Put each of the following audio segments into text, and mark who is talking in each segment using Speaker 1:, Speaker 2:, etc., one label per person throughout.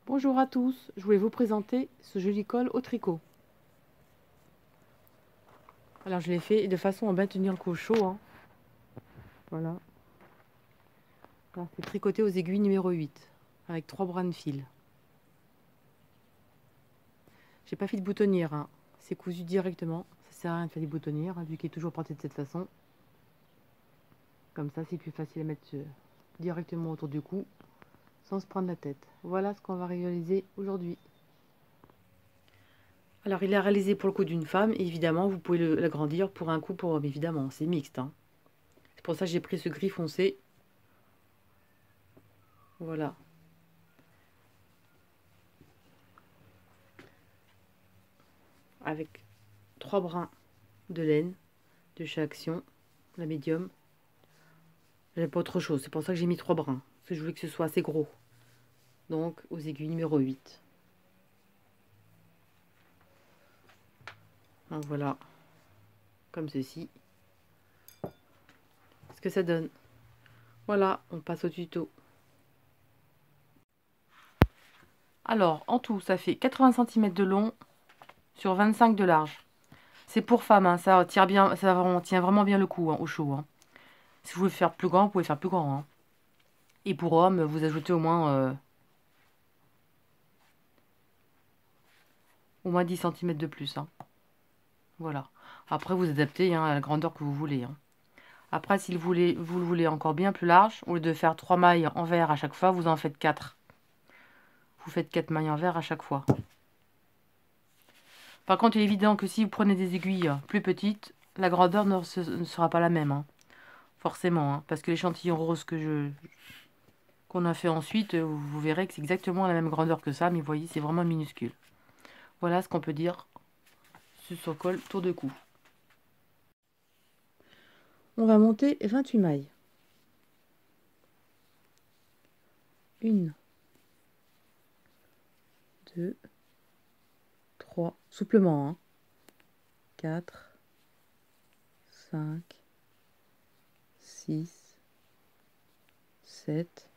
Speaker 1: Bonjour à tous, je voulais vous présenter ce joli col au tricot. Alors je l'ai fait de façon à bien tenir le col chaud, hein. Voilà. Alors, c'est tricoté aux aiguilles numéro 8 avec 3 brins de fil. J'ai pas fait de boutonnière, hein. C'est cousu directement. Ça sert à rien de faire des boutonnières, hein, vu qu'il est toujours porté de cette façon. Comme ça, c'est plus facile à mettre directement autour du cou sans se prendre la tête. Voilà ce qu'on va réaliser aujourd'hui. Alors il est réalisé pour le cou d'une femme, et évidemment vous pouvez l'agrandir pour un cou pour homme, évidemment, c'est mixte, hein. C'est pour ça que j'ai pris ce gris foncé. Voilà. Avec 3 brins de laine de chez Action, la médium. J'avais pas autre chose, c'est pour ça que j'ai mis 3 brins, parce que je voulais que ce soit assez gros. Donc aux aiguilles numéro 8. Donc voilà, comme ceci. Ce que ça donne. Voilà, on passe au tuto. Alors, en tout, ça fait 80 cm de long sur 25 de large. C'est pour femme, hein, ça tire bien, tient vraiment bien le cou, hein, au chaud, hein. Si vous voulez faire plus grand, vous pouvez faire plus grand, hein. Et pour homme, vous ajoutez au moins 10 cm de plus, hein. Voilà. Après, vous adaptez, hein, à la grandeur que vous voulez, hein. Après, si vous le voulez encore bien plus large, au lieu de faire 3 mailles envers à chaque fois, vous en faites 4. Vous faites 4 mailles envers à chaque fois. Par contre, il est évident que si vous prenez des aiguilles plus petites, la grandeur ne sera pas la même, hein. Forcément, hein, parce que l'échantillon rose qu'on a fait ensuite, vous verrez que c'est exactement la même grandeur que ça, mais vous voyez, c'est vraiment minuscule. Voilà ce qu'on peut dire sur ce col tour de cou. On va monter 28 mailles. 1, 2, 3, souplement, hein. 4, 5, 6, 7.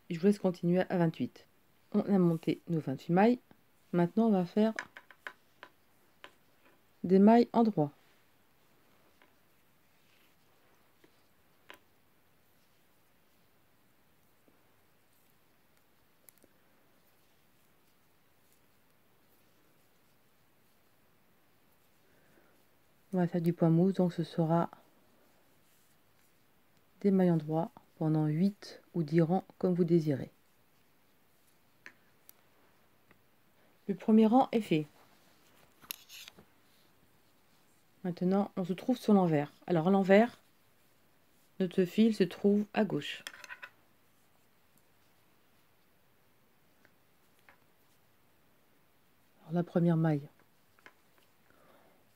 Speaker 1: Et je vous laisse continuer à 28. On a monté nos 28 mailles. Maintenant, on va faire des mailles en droit. On va faire du point mousse, donc ce sera des mailles en droit pendant 8 ou 10 rangs comme vous désirez. Le premier rang est fait. Maintenant, on se trouve sur l'envers. Alors à l'envers, notre fil se trouve à gauche. Alors, la première maille,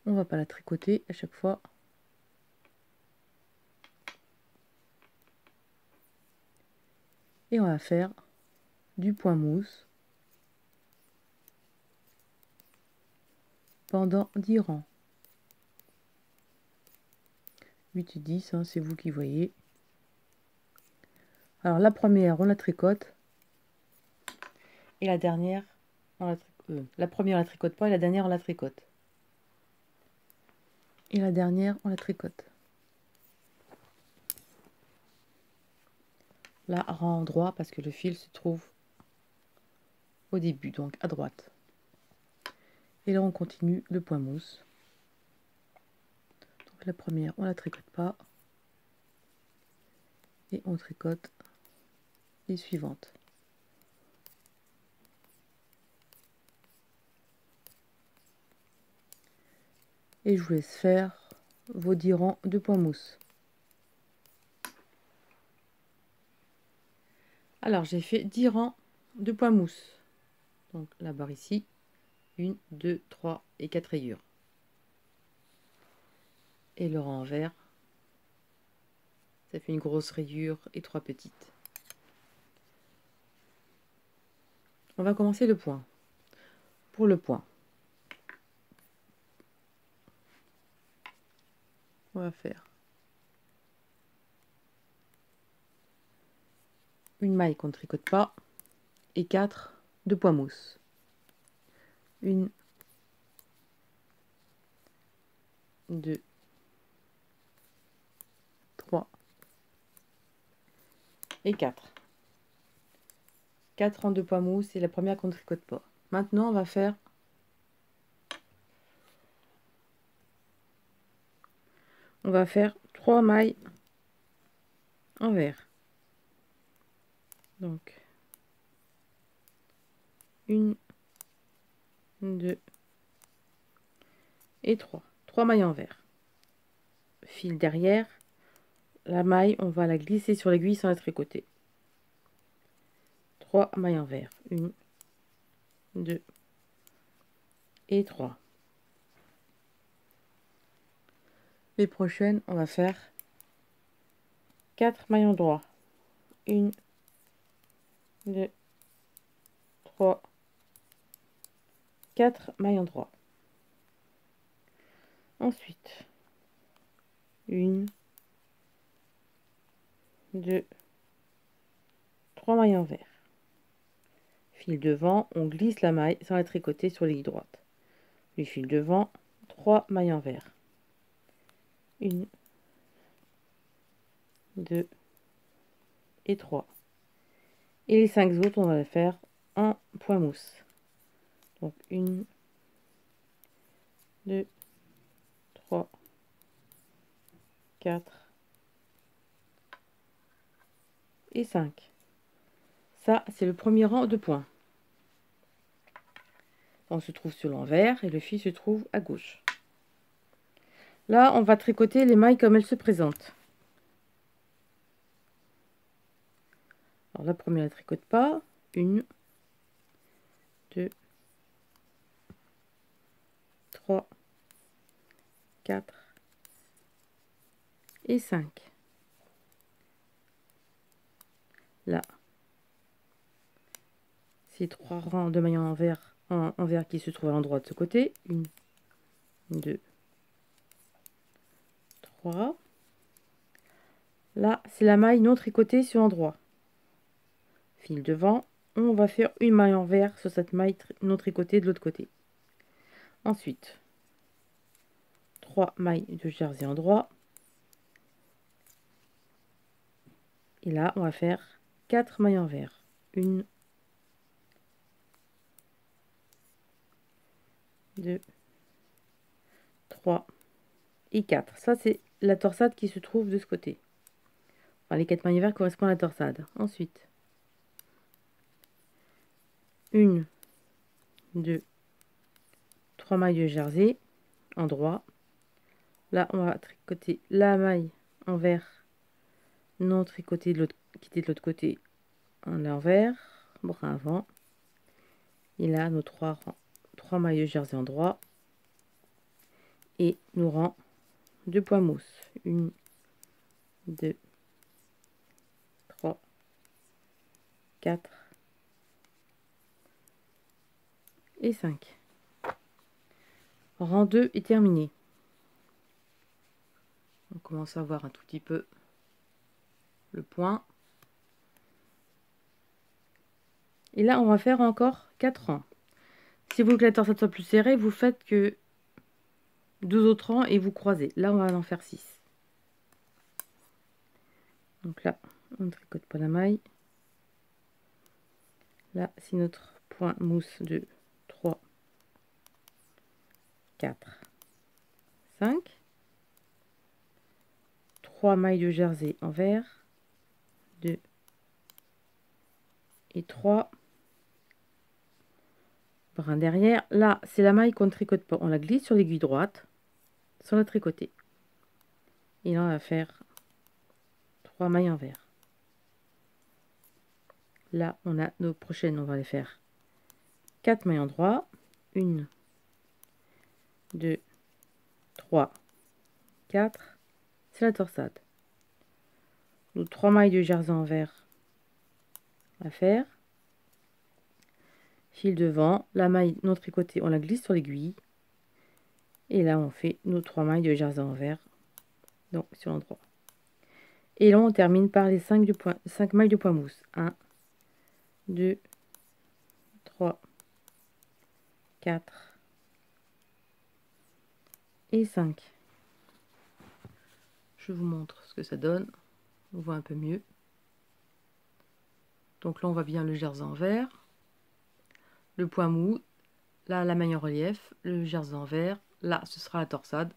Speaker 1: on ne va pas la tricoter à chaque fois. Et on va faire du point mousse pendant 10 rangs. 8 et 10, hein, c'est vous qui voyez. Alors la première, on la tricote. Et la dernière, la première, on la tricote pas, et la dernière, on la tricote. Et la dernière, on la tricote. Là, rang droit, parce que le fil se trouve au début, donc à droite. Et là, on continue le point mousse. Donc la première, on la tricote pas. Et on tricote les suivantes. Et je vous laisse faire vos 10 rangs de point mousse. Alors, j'ai fait 10 rangs de point mousse. Donc, la barre ici, 1, 2, 3 et 4 rayures. Et le rang envers, ça fait une grosse rayure et 3 petites. On va commencer le point. Pour le point, on va faire une maille qu'on ne tricote pas et 4 de poids mousse. 1, 2, 3 et 4. 4 rangs de poids mousse et la première qu'on ne tricote pas. Maintenant, on va faire on va faire 3 mailles envers. Donc 1, 2 et 3. 3 mailles envers. Fil derrière, la maille, on va la glisser sur l'aiguille sans la tricoter. 3 mailles envers. 1, 2 et 3. Les prochaines, on va faire 4 mailles en droit. 1, 2, 3, 4 mailles en droit. Ensuite, 1, 2, 3 mailles envers. Fil devant, on glisse la maille sans la tricoter sur l'aiguille droite. Le fil devant, 3 mailles envers. 1, 2 et 3. Et les 5 autres, on va les faire en point mousse. Donc 1, 2, 3, 4 et 5. Ça, c'est le premier rang de points. On se trouve sur l'envers et le fil se trouve à gauche. Là, on va tricoter les mailles comme elles se présentent. Alors la première, elle ne tricote pas. 1, 2, 3, 4 et 5. Là, c'est 3 rangs de mailles envers qui se trouvent à l'endroit de ce côté. 1, 2, 3. Là, c'est la maille non tricotée sur l'endroit. Fil devant, on va faire une maille envers sur cette maille non tricotée de l'autre côté. Ensuite, 3 mailles de jersey en droit. Et là, on va faire 4 mailles envers. 1, 2, 3 et 4. Ça, c'est la torsade qui se trouve de ce côté. Enfin, les 4 mailles envers correspondent à la torsade. Ensuite, 1, 2, 3 mailles de jersey en droit. Là, on va tricoter la maille envers non tricotée de l'autre, qui était de l'autre côté en envers, bras avant. Et là, nos 3 mailles de jersey en droit. Et nous rend 2 points mousse. 1, 2, 3, 4 et 5. Rang 2 est terminé. On commence à voir un tout petit peu le point. Et là, on va faire encore 4 rangs. Si vous voulez que la torsade soit plus serrée, vous faites que 2 autres rangs et vous croisez. Là, on va en faire 6. Donc là, on ne tricote pas la maille. Là, c'est notre point mousse de 3, 4, 5. 3 mailles de jersey envers. 2 et 3. Brin derrière. Là, c'est la maille qu'on ne tricote pas. On la glisse sur l'aiguille droite sans la tricoter. Et là, on va faire 3 mailles envers. Là, on a nos prochaines, on va les faire 4 mailles en droit. 1, 2, 3, 4. C'est la torsade. Nos 3 mailles de jersey envers à faire. Fil devant, la maille non tricotée, on la glisse sur l'aiguille. Et là, on fait nos 3 mailles de jersey envers, donc sur l'endroit. Et là, on termine par les 5 mailles de point mousse. 1, 2, 3, 4 et 5. Je vous montre ce que ça donne. On voit un peu mieux. Donc là, on voit bien le jersey en vert, le point mou, là, la maille en relief, le jersey en vert, là, ce sera la torsade.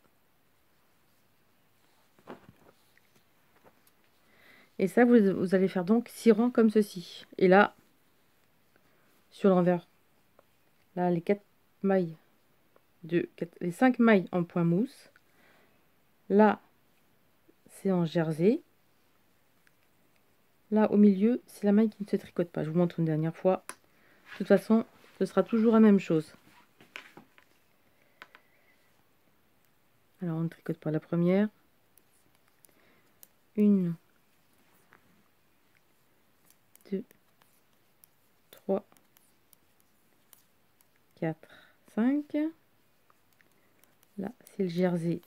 Speaker 1: Et ça, vous allez faire donc 6 rangs comme ceci. Et là, sur l'envers, là, les 4 mailles, les 5 mailles en point mousse. Là, c'est en jersey. Là, au milieu, c'est la maille qui ne se tricote pas. Je vous montre une dernière fois. De toute façon, ce sera toujours la même chose. Alors, on ne tricote pas la première. 1, 2, 3, 4, 5. Là, c'est le jersey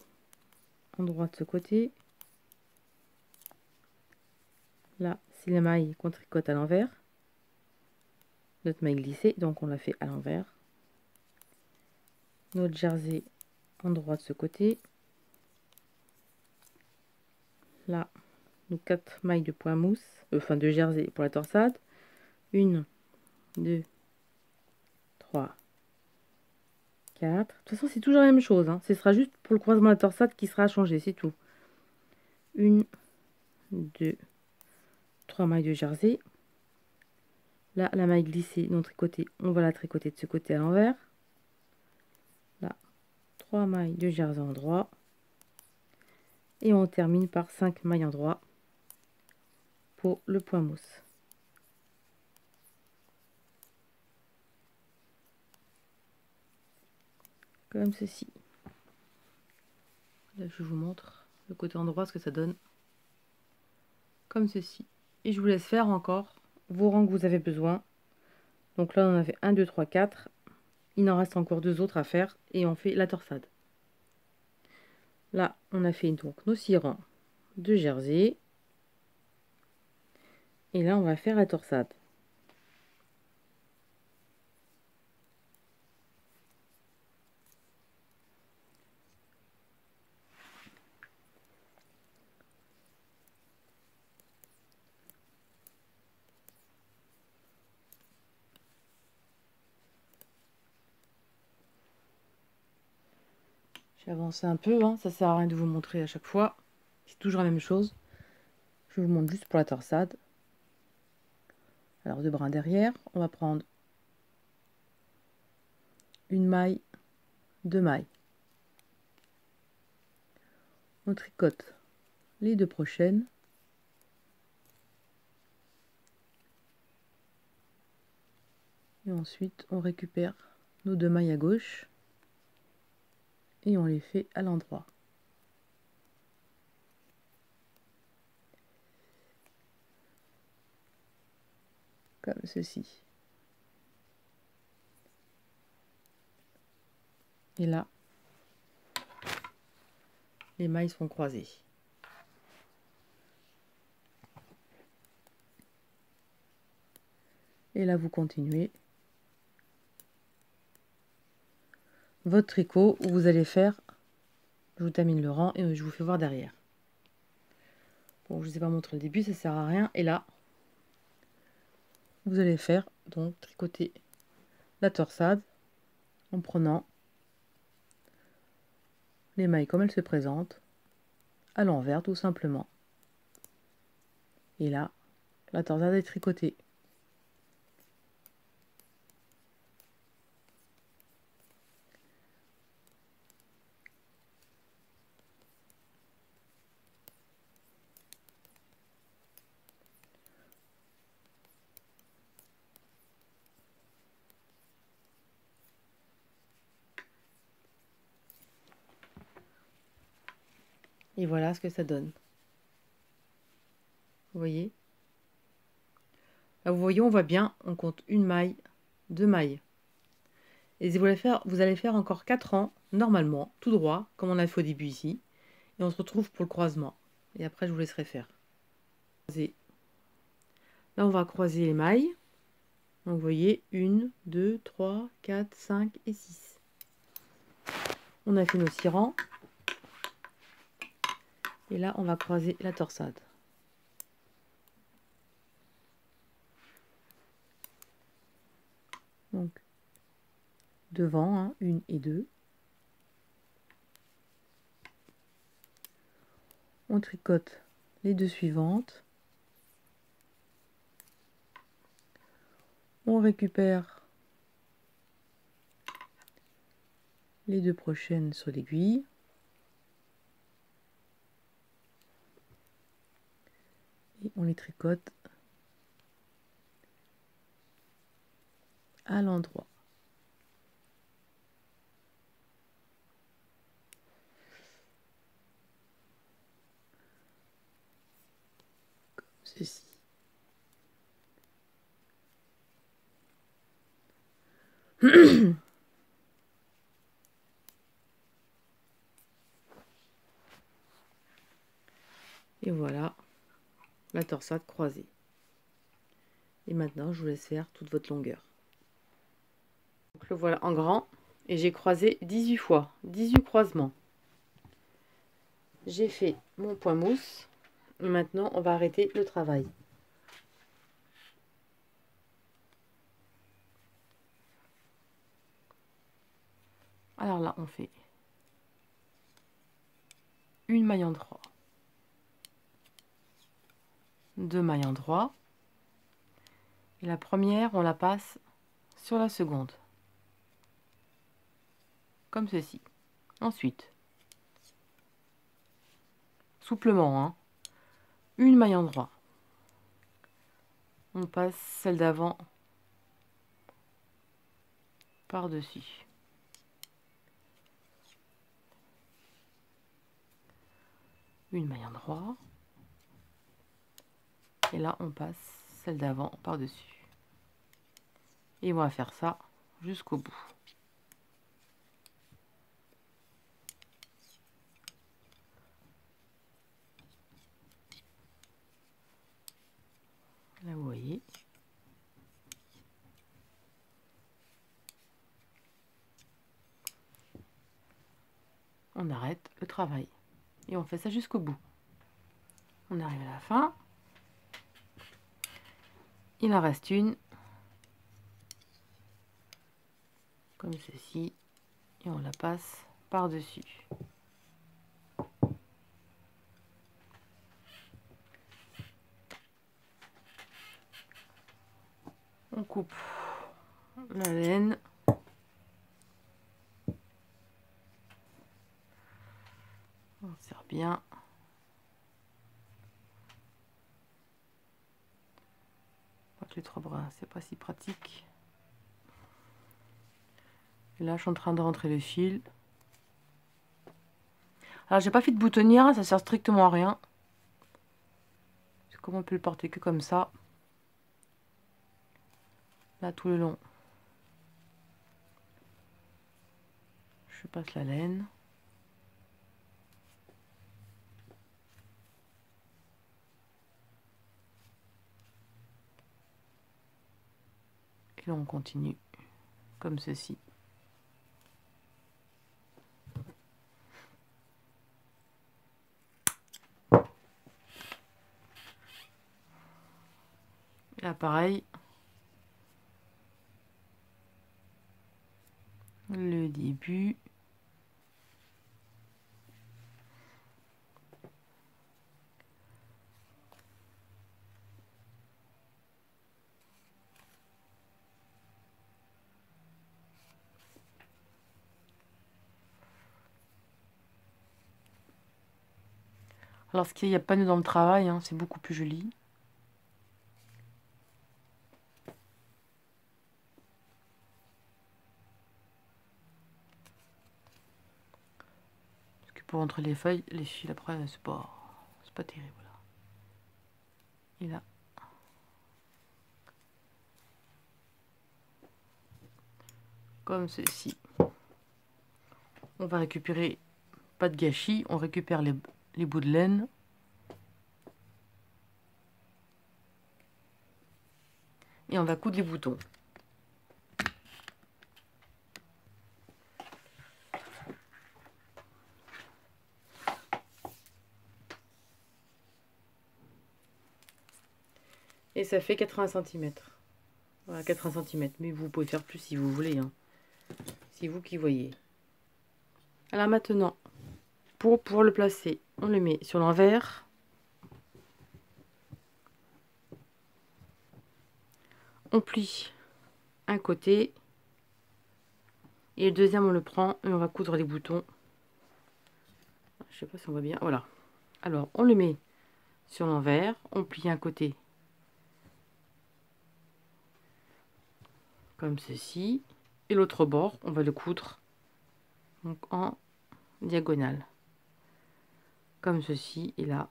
Speaker 1: en droit de ce côté. Là, c'est la maille qu'on tricote à l'envers. Notre maille glissée, donc on l'a fait à l'envers. Notre jersey en droit de ce côté. Là, nos 4 mailles de point mousse, enfin de jersey pour la torsade. 1, 2, 3, 4. De toute façon, c'est toujours la même chose. Hein. Ce sera juste pour le croisement de la torsade qui sera changé, c'est tout. 1, 2, 3 mailles de jersey. Là, la maille glissée non tricotée, on va la tricoter de ce côté à l'envers. Là, 3 mailles de jersey en droit. Et on termine par 5 mailles en droit pour le point mousse. Comme ceci. Là, je vous montre le côté endroit, ce que ça donne. Comme ceci. Et je vous laisse faire encore vos rangs que vous avez besoin. Donc là, on en a fait 1, 2, 3, 4. Il en reste encore 2 autres à faire. Et on fait la torsade. Là, on a fait donc nos 6 rangs de jersey. Et là, on va faire la torsade. J'ai avancé un peu, hein. Ça sert à rien de vous montrer à chaque fois. C'est toujours la même chose. Je vous montre juste pour la torsade. Alors, 2 brins derrière, on va prendre une maille, 2 mailles. On tricote les 2 prochaines. Et ensuite, on récupère nos 2 mailles à gauche. Et on les fait à l'endroit. Comme ceci. Et là, les mailles sont croisées. Et là, vous continuez votre tricot où vous allez faire, je vous termine le rang et je vous fais voir derrière. Bon, je ne vous ai pas montré le début, ça sert à rien. Et là, vous allez faire, donc, tricoter la torsade en prenant les mailles comme elles se présentent, à l'envers tout simplement. Et là, la torsade est tricotée. Et voilà ce que ça donne. Vous voyez? Là, vous voyez, on voit bien, on compte une maille, 2 mailles. Et vous allez faire encore 4 rangs, normalement, tout droit, comme on a fait au début ici. Et on se retrouve pour le croisement. Et après, je vous laisserai faire. Là, on va croiser les mailles. Donc vous voyez, 1, 2, 3, 4, 5 et 6. On a fait nos 6 rangs. Et là, on va croiser la torsade. Donc, devant, hein, 1 et 2. On tricote les deux suivantes. On récupère les deux prochaines sur l'aiguille. Et on les tricote à l'endroit. Comme ceci. Et voilà la torsade croisée. Et maintenant, je vous laisse faire toute votre longueur. Donc le voilà en grand. Et j'ai croisé 18 fois, 18 croisements. J'ai fait mon point mousse. Et maintenant, on va arrêter le travail. Alors là, on fait une maille en droit, deux mailles en droit. Et la première, on la passe sur la seconde. Comme ceci. Ensuite, souplement, hein, une maille en droit. On passe celle d'avant par-dessus. Une maille en droit. Et là, on passe celle d'avant par-dessus. Et on va faire ça jusqu'au bout. Là, vous voyez. On arrête le travail. Et on fait ça jusqu'au bout. On arrive à la fin. Il en reste une. Comme ceci. Et on la passe par-dessus. On coupe la laine. On serre bien. Pas que les trois brins, c'est pas si pratique. Et là, je suis en train de rentrer le fil. Alors, j'ai pas fait de boutonnière, ça sert strictement à rien. Comme on peut le porter que comme ça. Là, tout le long. Je passe la laine. Et là, on continue comme ceci. Et là, pareil. Le début. Alors, ce qu'il n'y a pas de nœud dans le travail, hein, c'est beaucoup plus joli. Parce que pour entre les feuilles, les fils après, c'est pas terrible. Là. Et là. Comme ceci. On va récupérer, pas de gâchis, on récupère les bouts de laine. et on va coudre les boutons. Et ça fait 80 cm. Voilà, 80 cm. Mais vous pouvez faire plus si vous voulez, hein. C'est vous qui voyez. Alors maintenant, pour pouvoir le placer, on le met sur l'envers. On plie un côté. Et le deuxième, on le prend et on va coudre les boutons. Je sais pas si on voit bien. Voilà. Alors, on le met sur l'envers. On plie un côté. Comme ceci. Et l'autre bord, on va le coudre donc en diagonale. Comme ceci. Et là,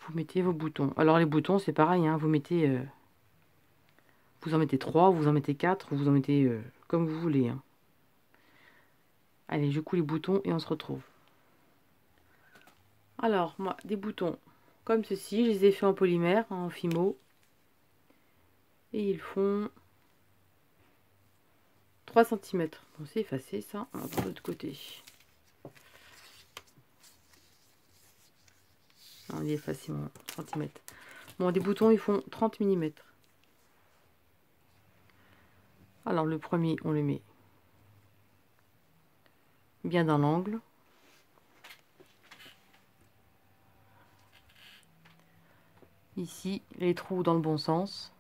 Speaker 1: vous mettez vos boutons. Alors, les boutons, c'est pareil. Hein, vous mettez... vous en mettez 3, vous en mettez 4, vous en mettez comme vous voulez. Hein. Allez, je couds les boutons et on se retrouve. Alors, moi, des boutons comme ceci, je les ai fait en polymère, en Fimo. Et ils font 3 cm. Bon, c'est effacé ça. On va voir de l'autre côté. On est effacé mon cm. Bon, des boutons, ils font 30 mm. Alors, le premier, on le met bien dans l'angle. Ici, les trous dans le bon sens.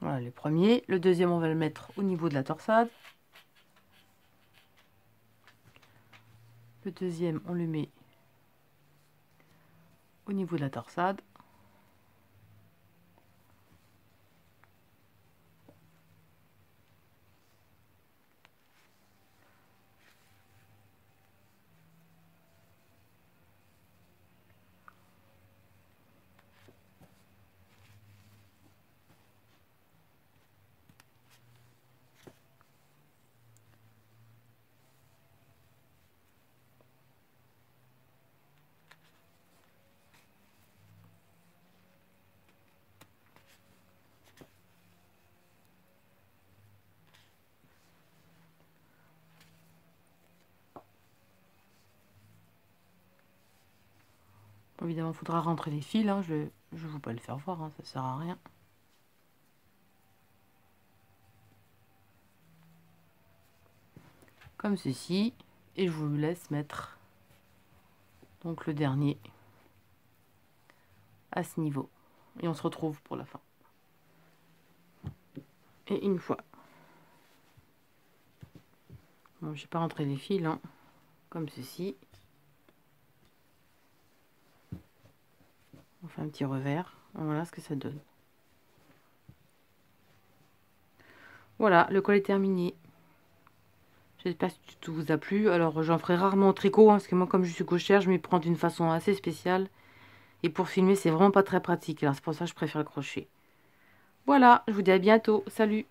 Speaker 1: Voilà le premier. Le deuxième, on va le mettre au niveau de la torsade. Le deuxième, on le met au niveau de la torsade. Évidemment, il faudra rentrer les fils. Hein. Je ne vais pas le faire voir, hein. Ça sert à rien. Comme ceci. Et je vous laisse mettre donc le dernier à ce niveau. Et on se retrouve pour la fin. Et une fois. Bon, je n'ai pas rentré les fils, hein. Comme ceci. On fait un petit revers. Voilà ce que ça donne. Voilà, le col est terminé. J'espère que tout vous a plu. Alors, j'en ferai rarement au tricot, hein, parce que moi, comme je suis gauchère, je m'y prends d'une façon assez spéciale. Et pour filmer, c'est vraiment pas très pratique. Alors, c'est pour ça que je préfère le crochet. Voilà, je vous dis à bientôt. Salut!